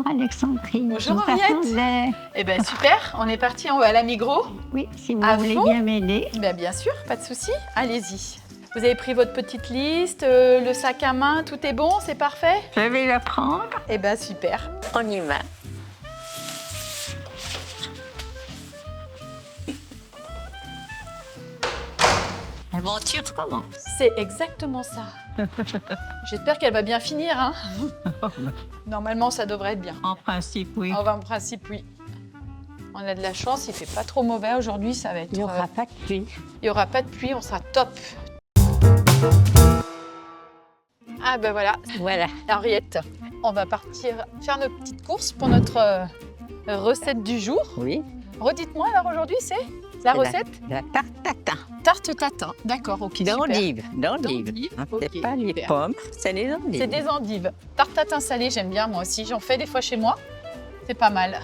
Bonjour Alexandrine. Bonjour, Je vous Henriette. attendais. Eh bien super, on est parti, on va à la Migros. Oui, si vous À voulez fond. bien m'aider. Bien sûr, pas de souci. Allez-y. Vous avez pris votre petite liste, le sac à main, tout est bon, c'est parfait? Je vais le prendre. Eh bien super. On y va. L'aventure commence. C'est exactement ça. J'espère qu'elle va bien finir. Hein. Normalement, ça devrait être bien. En principe, oui. En principe, oui. On a de la chance, il fait pas trop mauvais aujourd'hui, ça va être. Il n'y aura pas de pluie. Il n'y aura pas de pluie, on sera top. Ah ben voilà, Voilà. Henriette, on va partir faire nos petites courses pour notre recette du jour. Oui. Redites-moi alors aujourd'hui, c'est la recette La tarte tatin. tarte tatin. D'accord, ok. super. D'endives. D'endives, Hein, ok, c'est pas les super. pommes, c'est les endives. C'est des endives. Tarte tatin salée, j'aime bien moi aussi. J'en fais des fois chez moi. C'est pas mal.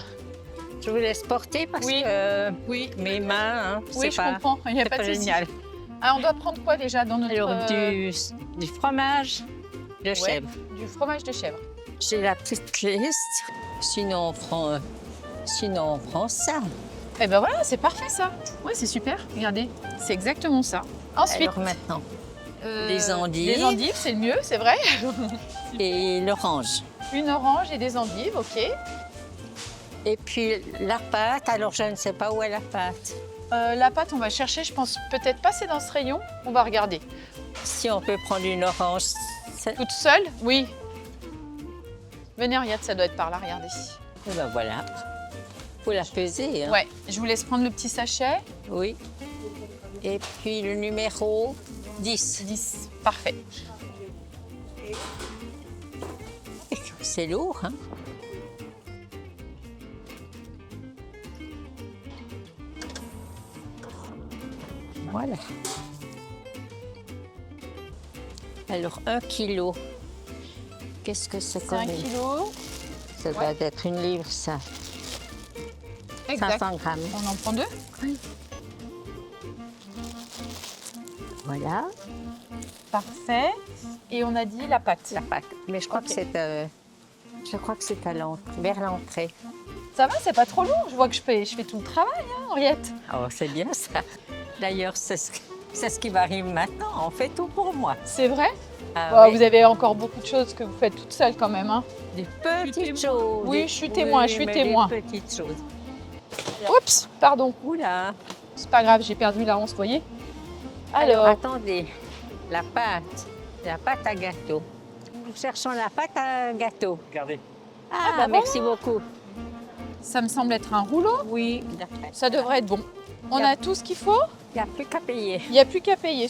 Je vous laisse porter parce Oui. que Oui, mes mains, hein, oui, c'est je pas, comprends. Il n'y a c'est pas de souci. génial. Ah, on doit prendre quoi déjà dans notre Alors, du fromage de chèvre. du fromage de chèvre. J'ai la petite liste. Sinon, on prend ça. Eh ben voilà, c'est parfait ça. Ouais, c'est super. Regardez, c'est exactement ça. Ensuite, Alors maintenant, les endives. Les endives, c'est le mieux, c'est vrai. et l'orange. Une orange et des endives, ok. Et puis la pâte, alors je ne sais pas où est la pâte. La pâte, on va chercher, je pense peut-être passer dans ce rayon. On va regarder. Si on peut prendre une orange, Toute seule? Oui. Venez, regarde, ça doit être par là, regardez. et ben voilà. Faut la peser. Hein. Ouais, je vous laisse prendre le petit sachet. Oui. Et puis le numéro 10. 10, parfait. C'est lourd, hein? Voilà. Alors, 1 kilo. Qu'est-ce que c'est C'est comme 1 kilo. Ça doit être une livre, ça. Exact. 500 grammes. On en prend 2. Voilà, Parfait. Et on a dit la pâte. la pâte. Mais je crois Ok. que c'est vers l'entrée. Ça va, c'est pas trop lourd. Je vois que je fais tout le travail, hein, Henriette. Oh, c'est bien ça. D'ailleurs, c'est ce qui m'arrive maintenant. On fait tout pour moi. C'est vrai? Ah, Bah, oui. vous avez encore beaucoup de choses que vous faites toute seule quand même. Hein. Des petites choses. Oui, je suis témoin, je suis mais témoin. Des petites choses. Oups, pardon. Oula. C'est pas grave, j'ai perdu la once, vous voyez. Alors, Alors, attendez. La pâte à gâteau. Nous cherchons la pâte à gâteau. Regardez. Ah, bah merci beaucoup. ça me semble être un rouleau. Oui, Ça devrait être bon. On a tout ce qu'il faut. il n'y a plus qu'à payer. Il n'y a plus qu'à payer.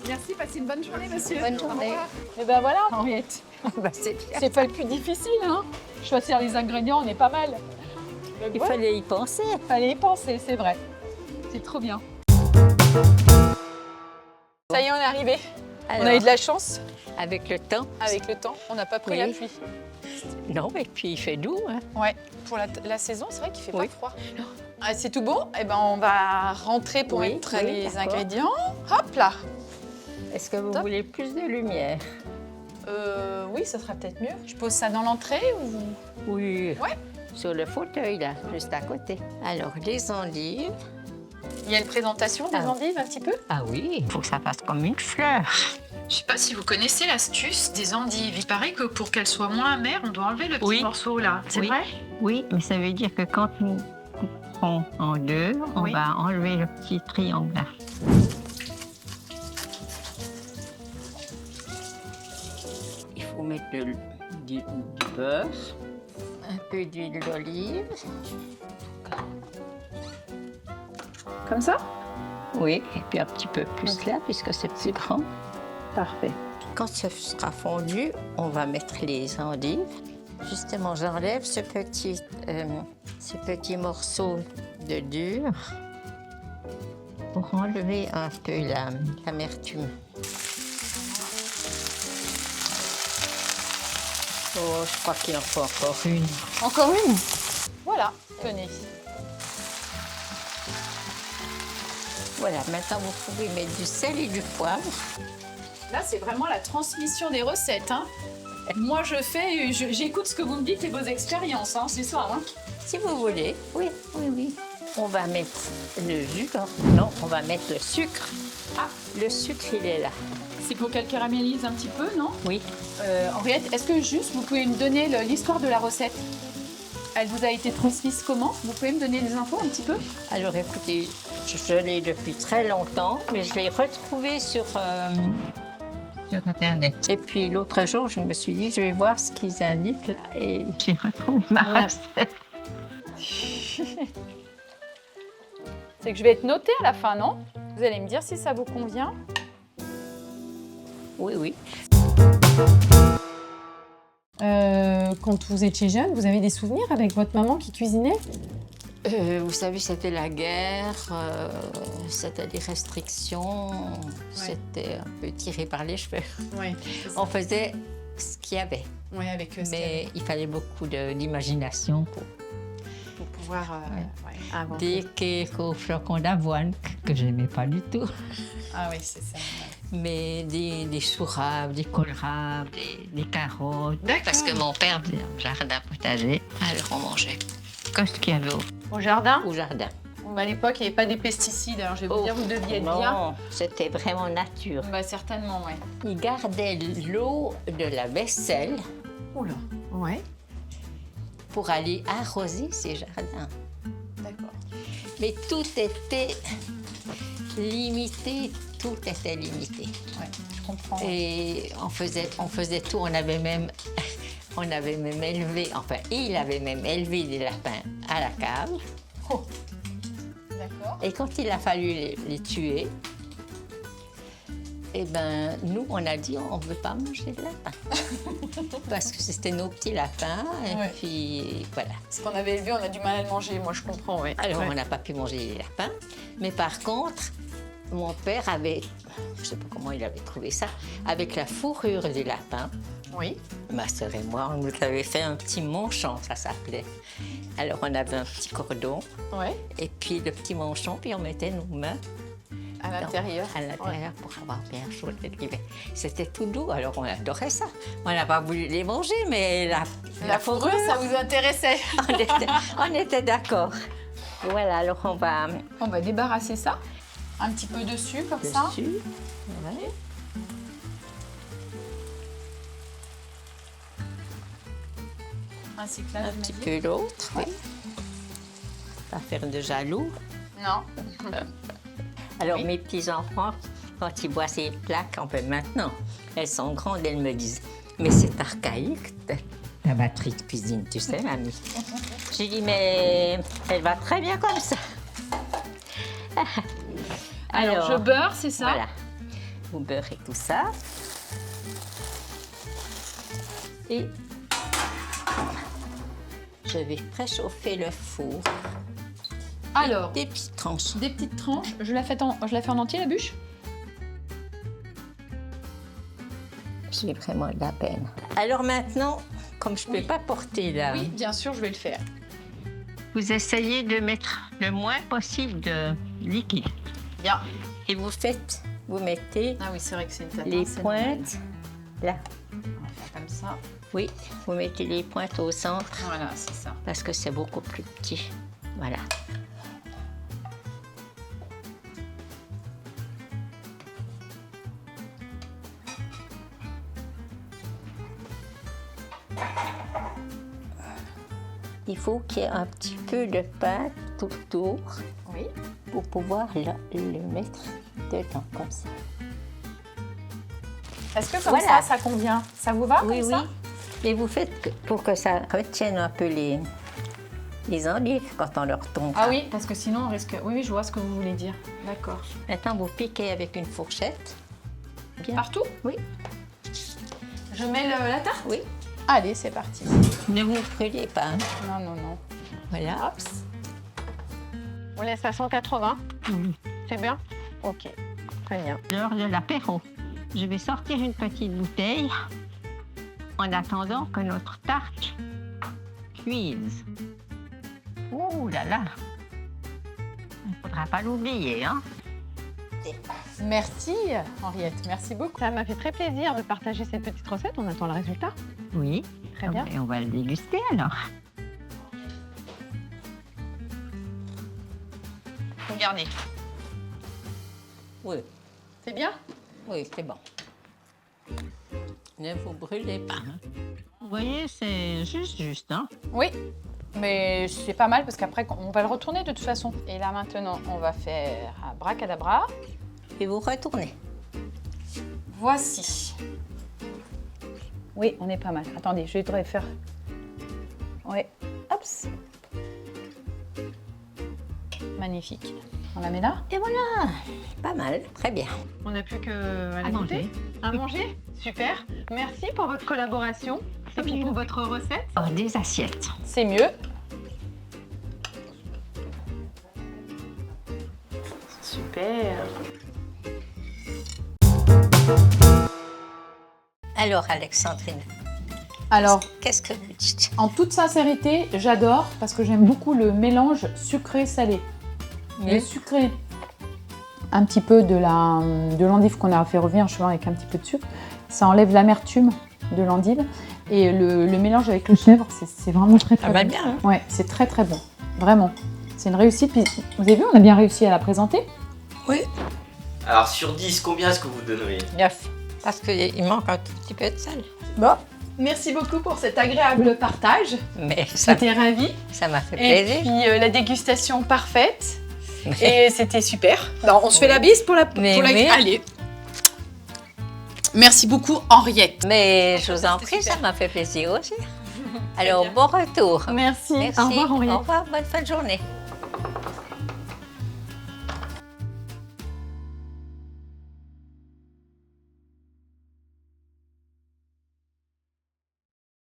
Merci, passez une bonne journée, monsieur. Bonne journée. Et ben voilà, Henriette. Bah, c'est bien. C'est pas le plus difficile, hein. Choisir les ingrédients, on est pas mal. Donc, Il ouais, fallait y penser. fallait y penser, c'est vrai. C'est trop bien. Ça y est, on est arrivé. On a eu Alors, de la chance avec le temps. avec le temps. On n'a pas pris Oui. la pluie. Non, et puis il fait doux. Hein. Ouais, pour la saison, c'est vrai qu'il fait Oui. pas froid. Ah, c'est tout bon. Eh ben, on va rentrer pour Oui, mettre oui, les d'accord. ingrédients. Hop là. Est-ce que vous Top. voulez plus de lumière? Oui, ça sera peut-être mieux. Je pose ça dans l'entrée ou... Oui. Ouais. Sur le fauteuil, là, juste à côté. Alors, les endives. Il y a une présentation des Ah. endives un petit peu. Ah oui, il faut que ça fasse comme une fleur. Je sais pas si vous connaissez l'astuce des endives. Il paraît que pour qu'elles soient moins amères, on doit enlever le petit Oui. morceau là. C'est Oui. vrai? Oui, mais ça veut dire que quand nous couperons en deux, on Oui. va enlever le petit triangle là. Il faut mettre du beurre, un peu d'huile d'olive. Comme ça? Oui, et puis un petit peu plus là, puisque c'est plus grand. Parfait. Quand ce sera fondu, on va mettre les endives. Justement, j'enlève ce petit morceau de dur pour enlever un peu l'amertume. Oh, je crois qu'il en faut encore une. Encore une? Voilà, tenez. Voilà, maintenant vous pouvez mettre du sel et du poivre. Là, c'est vraiment la transmission des recettes. Hein. Moi, j'écoute ce que vous me dites et vos expériences, hein, c'est ça. Hein. Si vous voulez, oui. On va mettre le jus. Non, on va mettre le sucre. Ah, le sucre, il est là. C'est pour qu'elle caramélise un petit peu, non? Oui. Henriette, est-ce que juste vous pouvez me donner l'histoire de la recette? Elle vous a été transmise comment? Vous pouvez me donner des infos un petit peu? Alors écoutez, je l'ai depuis très longtemps, mais je l'ai retrouvée sur Internet. Et puis l'autre jour, je me suis dit, je vais voir ce qu'ils indiquent là, et j'ai retrouvé ma recette. C'est que je vais être notée à la fin, non? Vous allez me dire si ça vous convient. Oui. Quand vous étiez jeune, vous avez des souvenirs avec votre maman qui cuisinait? Vous savez, c'était la guerre, c'était des restrictions, c'était un peu tiré par les cheveux. Oui. On faisait ce qu'il y avait. Oui, avec eux. Mais il fallait beaucoup d'imagination pour pouvoir des cakes aux flocons d'avoine, que je n'aimais pas du tout. Ah oui, c'est ça. Mais des choux-raves, des kohlrabi, des carottes. Parce que mon père faisait un jardin potager. Alors on mangeait que ce qu'il y avait au jardin? Au jardin. À l'époque, il n'y avait pas des pesticides. Alors je vais vous dire, vous deviez être bien. Non, c'était vraiment nature. Bah, certainement, oui. Il gardait l'eau de la vaisselle. Oula. Ouais. Pour aller arroser ses jardins. D'accord. Mais tout était limité, Ouais, je comprends. Et on faisait tout, on avait même élevé, enfin, il avait même élevé des lapins à la cave. Oh. D'accord. Et quand il a fallu les tuer, eh ben, nous, on a dit, on ne veut pas manger de lapin. Parce que c'était nos petits lapins, et puis voilà. Ce qu'on avait élevé, on a du mal à le manger, moi je comprends, oui. Alors, on n'a pas pu manger les lapins. Mais par contre, mon père avait, je ne sais pas comment il avait trouvé ça, avec la fourrure des lapins. Oui. Ma sœur et moi, on nous avait fait un petit manchon, ça s'appelait. Alors, on avait un petit cordon. Ouais. Et puis, le petit manchon, puis on mettait nos mains à l'intérieur. Pour avoir bien chaud l'hiver. C'était tout doux, alors on adorait ça. On n'a pas voulu les manger, mais la fourrure, ça vous intéressait. on était d'accord. Voilà, alors on va débarrasser ça. Un petit peu dessus, comme ça. Ouais. Ainsi que là, un petit peu l'autre, oui. Pas faire de jaloux. Non. Alors, mes petits-enfants, quand ils voient ces plaques, maintenant, elles sont grandes, elles me disent « Mais c'est archaïque, ta batterie de cuisine, tu sais, mamie. » J'ai dit « Mais elle va très bien comme ça. » Alors, je beurre, c'est ça? Voilà. Vous beurrez tout ça. Et je vais préchauffer le four. Alors, des petites tranches. Des petites tranches. Je la fais en entier, la bûche? J'ai vraiment de la peine. Alors maintenant, comme je ne peux pas porter là... Oui, bien sûr, je vais le faire. Vous essayez de mettre le moins possible de liquide. Bien. Et vous mettez... Ah oui, c'est vrai que c'est une tatin, les pointes là. On va faire comme ça. Oui, vous mettez les pointes au centre. Voilà, c'est ça. Parce que c'est beaucoup plus petit. Voilà. Il faut qu'il y ait un petit peu de pâte tout autour. Oui. Pour pouvoir le mettre dedans, comme ça. Est-ce que comme ça convient? Ça vous va? Oui, comme oui. Ça Et vous faites pour que ça retienne un peu les endives quand on leur tombe. Ah oui, parce que sinon on risque... Oui, je vois ce que vous voulez dire. D'accord. Maintenant, vous piquez avec une fourchette. Bien. Partout? Oui. Je mets la tarte? Oui. Allez, c'est parti. Ne vous brûlez pas. Hein. Non, non, non. Voilà. Hop. On laisse à 180. C'est bien? Ok, très bien. L'heure de l'apéro. Je vais sortir une petite bouteille en attendant que notre tarte cuise. Ouh là là. Il ne faudra pas l'oublier, hein? C'est parti. Merci Henriette, merci beaucoup. Ça m'a fait très plaisir de partager cette petite recette. On attend le résultat. Oui. Très bien. Et on va le déguster alors. Regardez. Oui, C'est bien? oui, c'est bon. Ne vous brûlez pas. Hein. Vous voyez, c'est juste, hein? Oui, mais c'est pas mal parce qu'après on va le retourner de toute façon. Et là maintenant on va faire un bracadabra. Et vous retournez. Voici. Oui, on est pas mal. Attendez, je voudrais faire... Oui, hop. Magnifique. On la met là? Et voilà, pas mal, très bien. On n'a plus qu'à la manger. goûter. À manger. Super. Merci pour votre collaboration et puis pour votre recette. Oh, des assiettes. C'est mieux. Super. Alors, Alexandrine, Alors, qu'est-ce que vous dites? en toute sincérité, j'adore parce que j'aime beaucoup le mélange sucré-salé. Le sucré, un petit peu de l'endive qu'on a fait revenir souvent avec un petit peu de sucre, ça enlève l'amertume de l'endive. Et le mélange avec le chèvre, c'est vraiment très très Ça va bon. bien, hein? Ouais, c'est très très bon. Vraiment. C'est une réussite. Puis, vous avez vu, on a bien réussi à la présenter. Oui. Alors sur 10, combien est-ce que vous donneriez? 9. Parce qu'il manque un tout petit peu de sel. Bon. Merci beaucoup pour cet agréable partage. Mais ça J'étais ravie. m'a fait Et plaisir. puis la dégustation parfaite. Mais- Et c'était super. Non, on se fait la bise pour la... Mais pour la... oui. Allez. Merci beaucoup Henriette. Mais je vous en C'était prie, super. ça m'a fait plaisir aussi. Alors, bon retour. Merci. Merci. Au revoir Henriette. Au revoir, bonne fin de journée.